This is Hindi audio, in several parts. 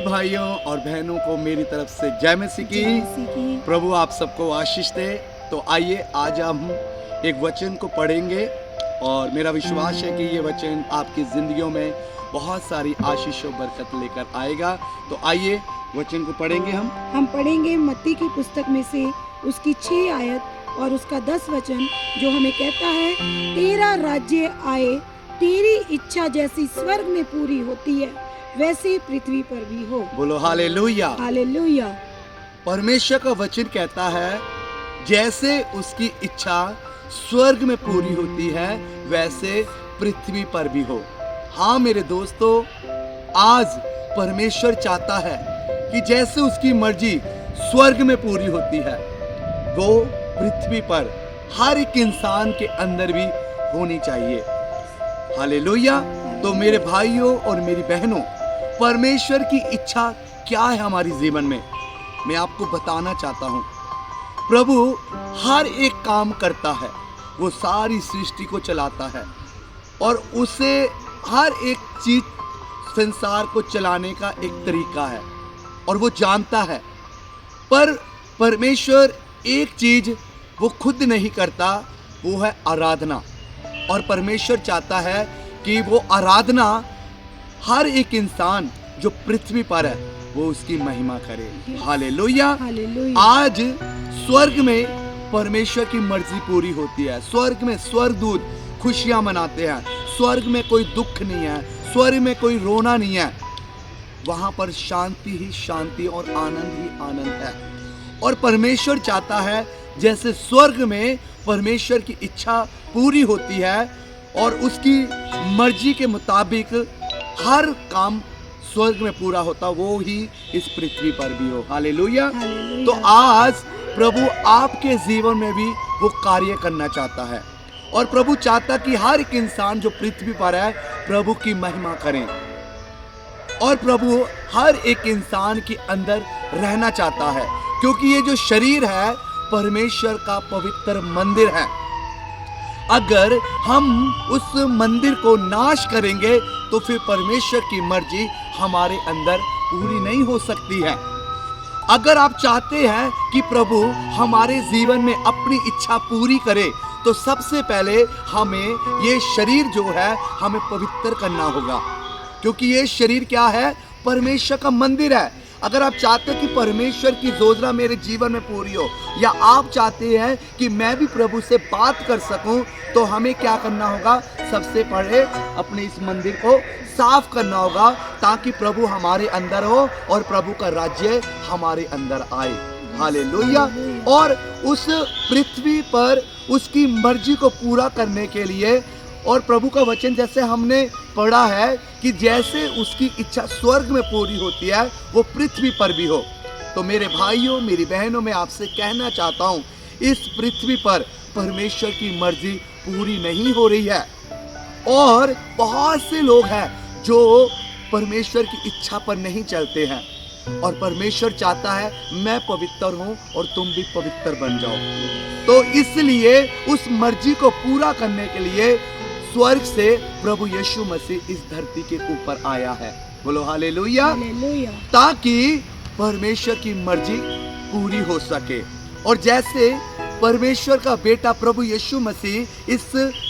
भाइयों और बहनों को मेरी तरफ से जय मसीह की। प्रभु आप सबको आशीष दे। तो आइए आज हम एक वचन को पढ़ेंगे और मेरा विश्वास है कि ये वचन आपकी ज़िंदगियों में बहुत सारी आशीष और बरकत लेकर आएगा। तो आइए वचन को पढ़ेंगे। हम पढ़ेंगे मत्ती की पुस्तक में से उसकी 6 आयत और उसका 10 वचन, जो हमें कहता है, तेरा राज्य आए, तेरी इच्छा जैसी स्वर्ग में पूरी होती है वैसे पृथ्वी पर भी हो। बोलो हालेलुया। हालेलुया। परमेश्वर का वचन कहता है जैसे उसकी इच्छा स्वर्ग में पूरी होती है वैसे पृथ्वी पर भी हो। हाँ मेरे दोस्तों, आज परमेश्वर चाहता है कि जैसे उसकी मर्जी स्वर्ग में पूरी होती है वो पृथ्वी पर हर एक इंसान के अंदर भी होनी चाहिए। हालेलुया। तो मेरे भाइयों और मेरी बहनों, परमेश्वर की इच्छा क्या है हमारी जीवन में, मैं आपको बताना चाहता हूँ। प्रभु हर एक काम करता है, वो सारी सृष्टि को चलाता है और उसे हर एक चीज संसार को चलाने का एक तरीका है और वो जानता है। पर परमेश्वर एक चीज वो खुद नहीं करता, वो है आराधना। और परमेश्वर चाहता है कि वो आराधना हर एक इंसान जो पृथ्वी पर है वो उसकी महिमा करे। हालेलुया। आज स्वर्ग में परमेश्वर की मर्जी पूरी होती है। स्वर्ग में स्वर्गदूत खुशियां मनाते हैं। स्वर्ग में कोई दुख नहीं है, स्वर्ग में कोई रोना नहीं है। वहां पर शांति ही शांति और आनंद ही आनंद है। और परमेश्वर चाहता है जैसे स्वर्ग में परमेश्वर की इच्छा पूरी होती है और उसकी मर्जी के मुताबिक हर काम स्वर्ग में पूरा होता, वो ही इस पृथ्वी पर भी हो। हालेलुया। तो आज प्रभु आपके जीवन में भी वो कार्य करना चाहता है और प्रभु चाहता कि हर एक इंसान जो पृथ्वी पर है प्रभु की महिमा करें। और प्रभु हर एक इंसान के अंदर रहना चाहता है, क्योंकि ये जो शरीर है परमेश्वर का पवित्र मंदिर है। अगर हम उस मंदिर को नाश करेंगे तो फिर परमेश्वर की मर्जी हमारे अंदर पूरी नहीं हो सकती है। अगर आप चाहते हैं कि प्रभु हमारे जीवन में अपनी इच्छा पूरी करे तो सबसे पहले हमें ये शरीर जो है हमें पवित्र करना होगा, क्योंकि ये शरीर क्या है? परमेश्वर का मंदिर है। अगर आप चाहते हैं कि परमेश्वर की योजना मेरे जीवन में पूरी हो, या आप चाहते हैं कि मैं भी प्रभु से बात कर सकूं, तो हमें क्या करना होगा? सबसे पहले अपने इस मंदिर को साफ करना होगा ताकि प्रभु हमारे अंदर हो और प्रभु का राज्य हमारे अंदर आए। हालेलुया। और उस पृथ्वी पर उसकी मर्जी को पूरा करने के लिए, और प्रभु का वचन जैसे हमने पढ़ा है कि जैसे उसकी इच्छा स्वर्ग में पूरी होती है वो पृथ्वी पर भी हो। तो मेरे भाइयों मेरी बहनों, मैं आपसे कहना चाहता हूँ, इस पृथ्वी पर परमेश्वर की मर्जी पूरी नहीं हो रही है और बहुत से लोग हैं जो परमेश्वर की इच्छा पर नहीं चलते हैं। और परमेश्वर चाहता है मैं पवित्र हूँ और तुम भी पवित्र बन जाओ। तो इसलिए उस मर्जी को पूरा करने के लिए स्वर्ग से प्रभु यीशु मसीह इस धरती के ऊपर आया है। बोलो हालेलुया। ताकि परमेश्वर की मर्जी पूरी हो सके। और जैसे परमेश्वर का बेटा प्रभु यीशु मसीह इस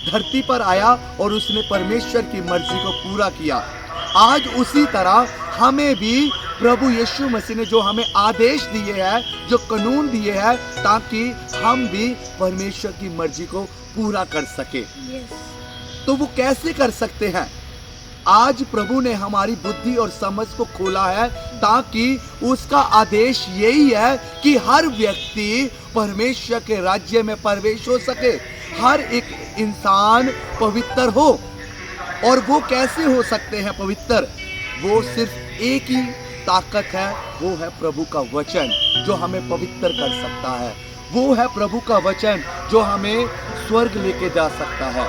धरती पर आया और उसने परमेश्वर की मर्जी को पूरा किया, आज उसी तरह हमें भी प्रभु यीशु मसीह ने जो हमें आदेश दिए हैं, जो कानून दिए हैं, ताकि हम भी परमेश्वर की मर्जी को पूरा कर सके। तो वो कैसे कर सकते हैं? आज प्रभु ने हमारी बुद्धि और समझ को खोला है ताकि उसका आदेश यही है कि हर व्यक्ति परमेश्वर के राज्य में प्रवेश हो सके, हर एक इंसान पवित्र हो। और वो कैसे हो सकते हैं पवित्र? वो सिर्फ एक ही ताकत है, वो है प्रभु का वचन जो हमें पवित्र कर सकता है। वो है प्रभु का वचन जो हमें स्वर्ग लेके जा सकता है।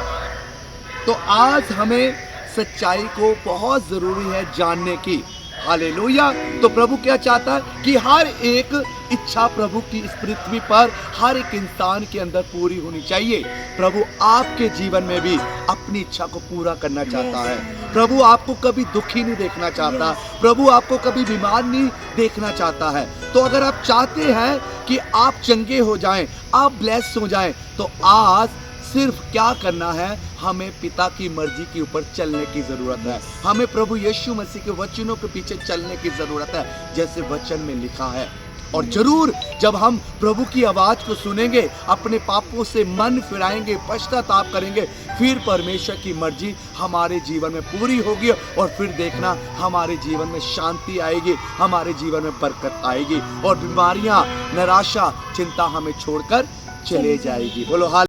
तो आज हमें सच्चाई को बहुत जरूरी है जानने की। हालेलुया। तो प्रभु क्या चाहता है कि हर एक इच्छा प्रभु की इस पृथ्वी पर हर एक इंसान के अंदर पूरी होनी चाहिए। प्रभु आपके जीवन में भी अपनी इच्छा को पूरा करना चाहता है। प्रभु आपको कभी दुखी नहीं देखना चाहता, प्रभु आपको कभी बीमार नहीं देखना चाहता है। तो अगर आप चाहते हैं कि आप चंगे हो जाएं, आप ब्लेस हो जाएं, तो आज सिर्फ क्या करना है, हमें पिता की मर्जी के ऊपर चलने की जरूरत है। हमें प्रभु यीशु मसीह के वचनों के पीछे चलने की जरूरत है, जैसे वचन में लिखा है। और जरूर जब हम प्रभु की आवाज को सुनेंगे, अपने पापों से मन फिराएंगे, पश्चाताप करेंगे, फिर परमेश्वर की मर्जी हमारे जीवन में पूरी होगी और फिर देखना हमारे जीवन में शांति आएगी, हमारे जीवन में बरकत आएगी और बीमारियां, निराशा, चिंता हमें छोड़कर चले जाएगी। बोलो हाल